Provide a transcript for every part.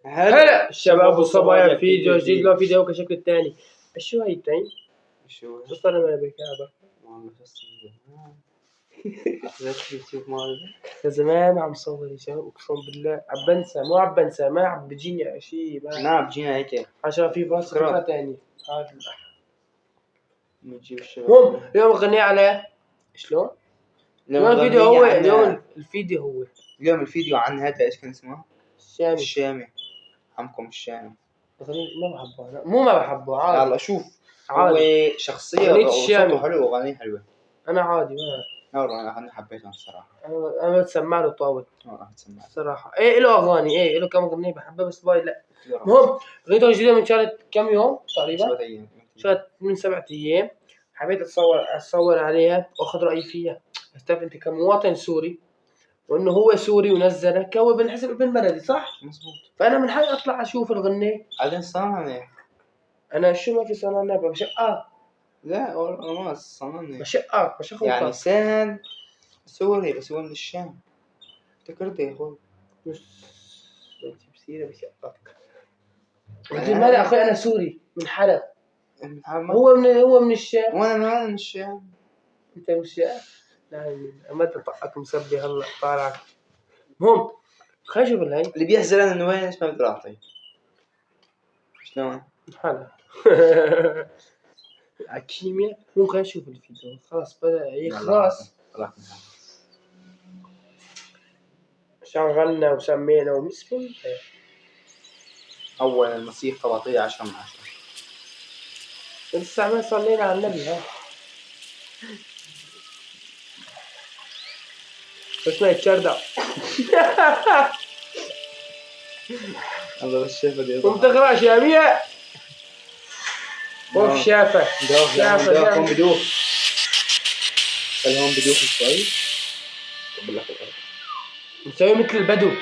هلا الشباب والصبايا، فيديو جديد. لو فيديو كشكل الثاني. شو هاي التايم؟ شو صار ما بكابر والله زمان عم صور يا شباب، اقسم بالله عم بنسى، مو عم بنسى، ما عم بجيني شيء، ما بجينا هيك عشان في باص فكرة ثانية. هذا بنجيب الشباب. المهم اليوم غني على شلون؟ اليوم الفيديو هو اليوم الفيديو عن هذا ايش كان اسمه؟ الشامي. عمكم الشامي. ما بحبه انا، مو ما بحبه، عادي. يلا شوف، عادي. هو شخصية وصوته حلو واغانيه حلوة. انا عادي ما والله انا حبيته الصراحة. انا بتسمع له طاول بتسمع الصراحة. ايه له اغاني، ايه له كم اغنية بحبها، بس باي لا. المهم اغنيته جديدة من شهر كم يوم تقريبا؟ 7 أيام. من 7 ايام. حبيت اتصور عليها واخذ رايي فيها. استاذ انت كمواطن سوري، وانه هو سوري ونزلها، هو بنحسب ابن بلدي صح؟ مظبوط. فانا من حقي اطلع اشوف الغنية. بعدين صنعني. انا شو ما في صنعنا بشقات. لا والله ما صنعني. بشقات يعني سهل سوري بس هو من الشام. افتكرت يا اخوي. بس بسيرة بشقاتك. لكن مالي اخوي، انا سوري من حلب. هو من الشام وانا من الشام. انت من الشام؟ لا ما تطقك مسبي هلا طالعك. المهم خلينا نشوف الهي اللي بيحزن انه وين ايش ما بقدر اعطيه. شلون؟ حلا الكيمياء. ممكن نشوف الفيديو. خلاص بدأ خلاص شغلنا وسمينا ومسكن. اول الموسيقى بعطيه 10 من 10. لسه ما صلينا على النبي. ها بس ما يتشردع. الله بس شافه دي قم تقرأ شامية. وف شافه هون بدوخ. هون بدوخ شوي. بالله الارض مسوي مثل البدو.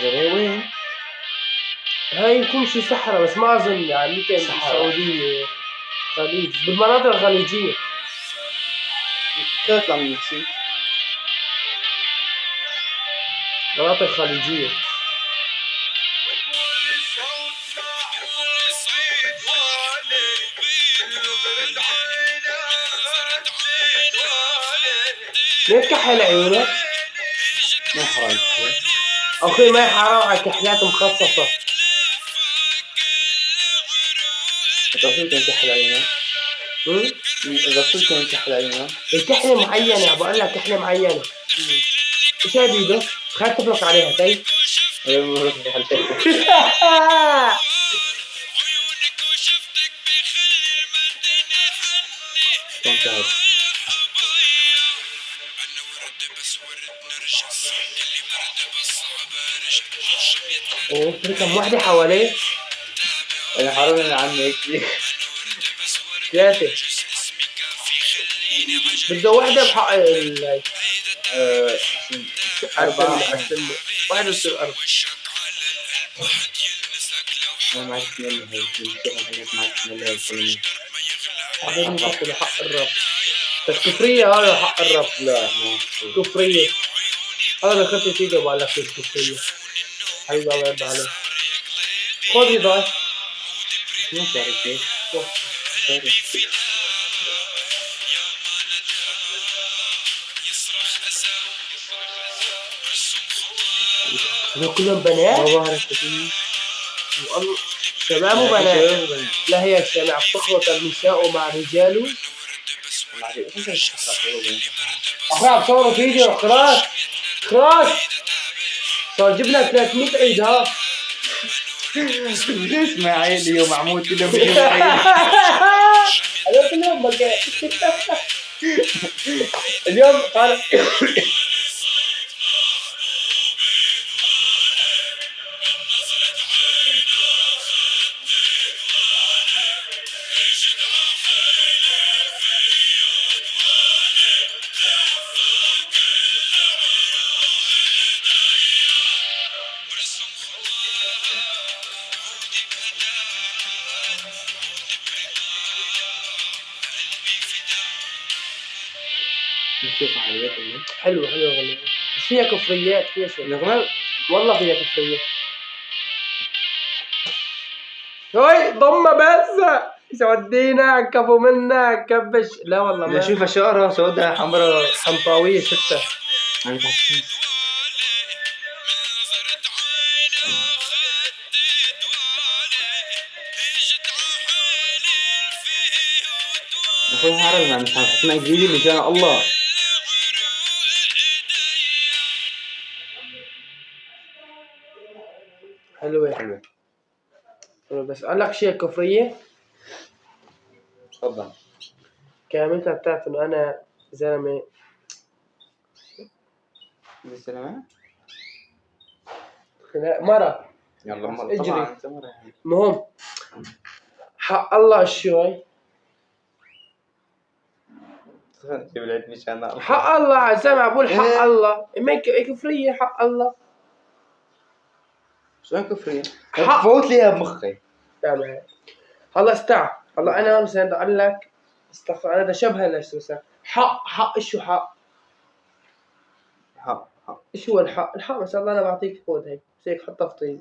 وين؟ هاي يكون شي صحراء، بس ما اظن يعني يمكن السعودية خليج، بالمناطق الخليجية. تطلع من المكسيك. مناطق خليجية. ليه تكحل عيونك؟ ما حرام أخي، ما حرام على كحلات مخصصة. الرسول كان كحل عيونه. الرسول كان كحل عيونه. الكحلة معينة، بقول لك كحلة معينة. إيش هاي بيده؟ خليك تبلك عليها تاي. اوه في كم واحدة حواليه؟ انا حرام عنك. 3 بده واحدة بحق 4. واحدة تصير 4. أنا ما عرفت مين هي. ما عرفت مين هي الكلمة. هذا من حق الرب. بس كفرية هذا حق الرب. لا كفرية. هذا خطي فيديو بقول لك كفرية. حبيبي الله يرضى عليك. خذ رضاي. شنو تعرف ايش؟ هذول كلهم بنات؟ ما بعرف والله شباب وبنات. لا هي الشماعة تخلط النساء مع الرجال. أخي بصوروا فيديو. خلاص صار جبنا 300 عيد. ها اسماعيل اليوم عمود كلهم بيجوا عيد. هذول كلهم بقى. اليوم طالع. موسيقى عالية حلوة غنية، بس فيها كفريات، فيها شيء. الأغنية والله فيها كفريات. هاي ضمة بس سودينا كفو منا كبش. لا والله بدي ما اشوفها شقرة سوداء حمراء. حمطاوية شفتها. هاي تحت الشمس. يا اخوي هعرف مش هتسمع جديد مشان الله. حلوة. حلوة. بس أقول لك شيء كفرية. تفضل. كان أنت بتعرف إنه أنا زلمة بالسلامة. لا مرة يلا مرة اجري. طبعا انت مرة يعني. المهم حق الله الشوي جيب العيد مشان الله. حق الله سامع بقول حق إيه. الله ما كفرية حق الله. شو كفرية؟ حق. فوت ليها بمخي. تمام. هلا استع هلا أنا مثلا بدي أقول لك استغفر أنا بدي أشبه ليش مثلا حق شو حق؟ حق. إيش هو الحق؟ الحق مثلا الله أنا بعطيك خذ هيك بس هيك حطها في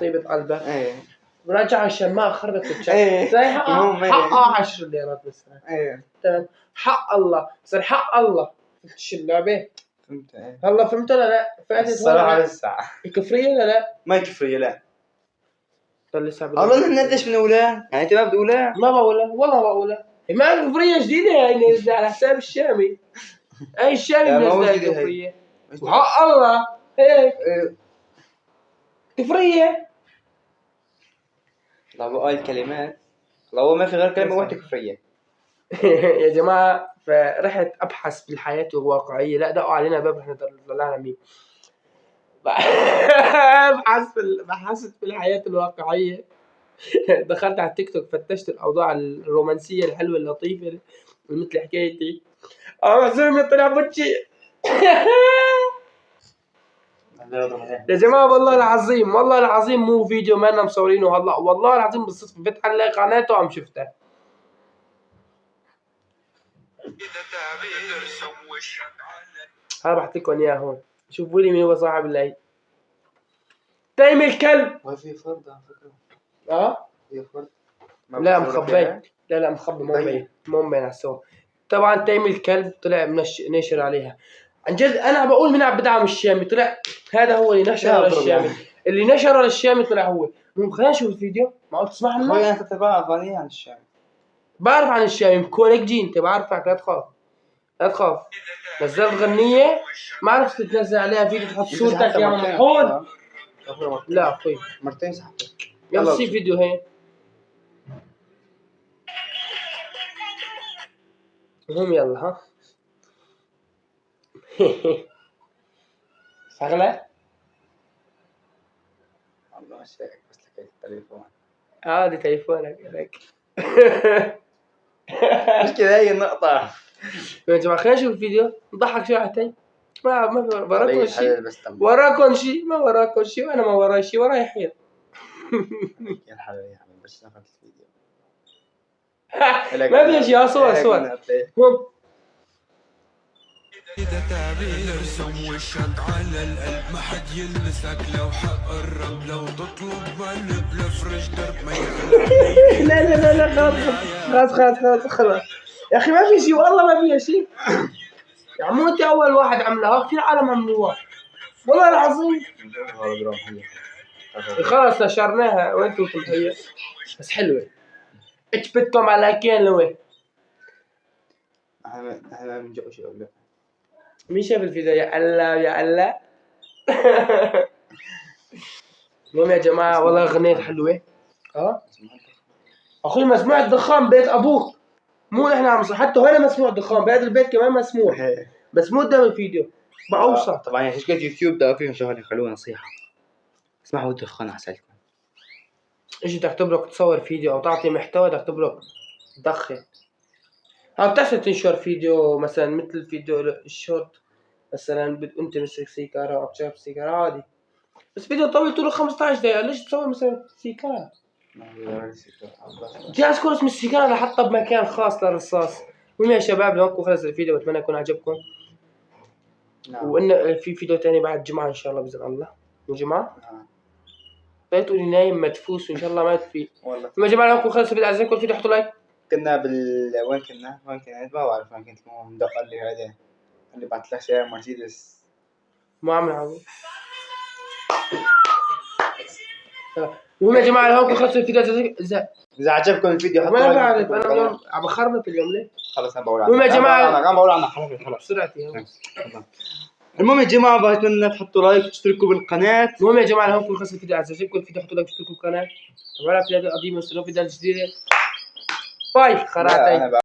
طيبة قلبك. ايه. برجع الشماعة خربت إيه. الشمعة. زي المهم إيه. حقها 10 ليرات مثلا. ايه. تمام. حق الله صار حق الله. فهمت شو اللعبة؟ فهمت ايه. هلا فهمت ولا لا؟ فاتت الصراحة ولا لسه. كفرية ولا لا؟ ما كفرية لا. ضل لسه والله ندش من اولى يعني انت ما بتقولها. ما بقولها والله ما بقولها. ما كفرية جديدة هاي نازلة على حساب الشامي. أي الشامي لا، ما هو نازلة جديد هاي. كفرية. وحق الله هيك إيه. كفرية. لو بقى الكلمات لو ما في غير كلمة واحدة كفرية. يا جماعة فرحت أبحث بالحياة الواقعية. لا دقوا علينا باب احنا طلعنا مين. بحثت في الحياة الواقعية. دخلت على التيك توك فتشت الأوضاع الرومانسية الحلوة اللطيفة اللي مثل حكايتي. زلمة طلع بوتشي. يا جماعة والله العظيم والله العظيم مو فيديو ما أنا مصورينه هلا والله العظيم بالصدفة فتح لي قناته وعم شفتها. هذا بحكيكم إياه هون. شوفوا لي مين هو صاحب العيد. تايم الكلب. ما في فرد على فكرة. في فرد. لا مخبي. لا مخبي مو مبين على الصور. طبعا تايم الكلب طلع نشر عليها. عن جد انا بقول مين عم بدعم الشامي طلع هذا هو اللي نشر للشامي. اللي نشر للشامي طلع هو. خلينا نشوف الفيديو. معقول تسمح لنا؟ اخوي انت تبع فانية عن الشام. بعرف عن الشامي مكونك جي انت بعرفك لا تخاف. لا تخاف. نزلت غنية ما عرفت تنزل عليها فيديو تحط صورتك يا محمود. لا اخوي مرتين سحبت. يلا سي فيديو هي. المهم يلا ها. شغلة الله يشفيك بس لك التليفون. دي تليفونك هيك. مش كذا هي النقطة. يا جماعة خلينا نشوف الفيديو نضحك شويتين. ما وراكم شيء. وراكم شيء ما وراكم شيء وانا ما وراي شيء وراي حيل. يا حبيبي يا حبيبي بس ناخذ الفيديو. ما في شيء صور. هم إذا تعبي ارسم وشك على القلب ما حد يلمسك لو حق الرب لو تطلب قلب لفرش درب ما يعلم. لا خلاص يا اخي ما في شيء والله ما فيها شيء. يا عمو انت اول واحد عملها كثير عالم عملوها والله العظيم. خلاص نشرناها وانتم تمحية بس حلوة. ايش بدكم على كين لوين؟ احنا بنجوا شيء ولا مين شاف الفيديو يا الله يا الله. المهم يا جماعة والله غنيت حلوة. اخوي مسموع الدخان بيت ابوك مو نحن عم حتى هنا مسموع الدخان بهذا البيت كمان مسموع بس مو قدام الفيديو بعوصة. طبعا يا شركة يوتيوب ده فيهم شغله خلونا نصيحة اسمعوا الدخان احسن. ايش بدك تبرك تصور فيديو او تعطي محتوى بدك تبرك تدخن. بتحسن تنشر فيديو مثلا مثل فيديو الشورت مثلا انت مسك سيجارة او بتشرب سيجارة عادي بس فيديو طويل طوله 15 دقيقة ليش تصور مثلا سيجارة؟ جهاز كورس من السيجارة لحطها بمكان خاص للرصاص. المهم يا شباب لهونكم خلص الفيديو بتمنى يكون عجبكم. وإن في فيديو تاني بعد جمعة إن شاء الله بإذن الله. الجمعة طيب تقولي نايم مدفوس وان شاء الله ما تفيق. والله يا جماعه لو خلص الفيديو عايزين كل فيديو حطوا لايك. كنا وين كنا ما بعرف وين كنت. المهم دق قال لي هذا، قال لي بعت لك سيارة مرسيدس. ما عم نعوض. المهم يا جماعه لو خلص الفيديو إذا عجبكم الفيديو حطوا ما انا لايك. بعرف، انا اليوم عم بخربط اليوم ليه؟ خلص انا بقول المهم يا جماعه عم بقول عنها خلص. بسرعتي. المهم يا جماعة بتمنى تحطوا لايك وتشتركوا بالقناة. المهم يا جماعه لو خلص الفيديو عجبكم الفيديو حطوا لايك واشتركوا بالقناه. تابعونا في فيديوهات قديمه واستنوا فيديوهات جديده. باي خرعتي.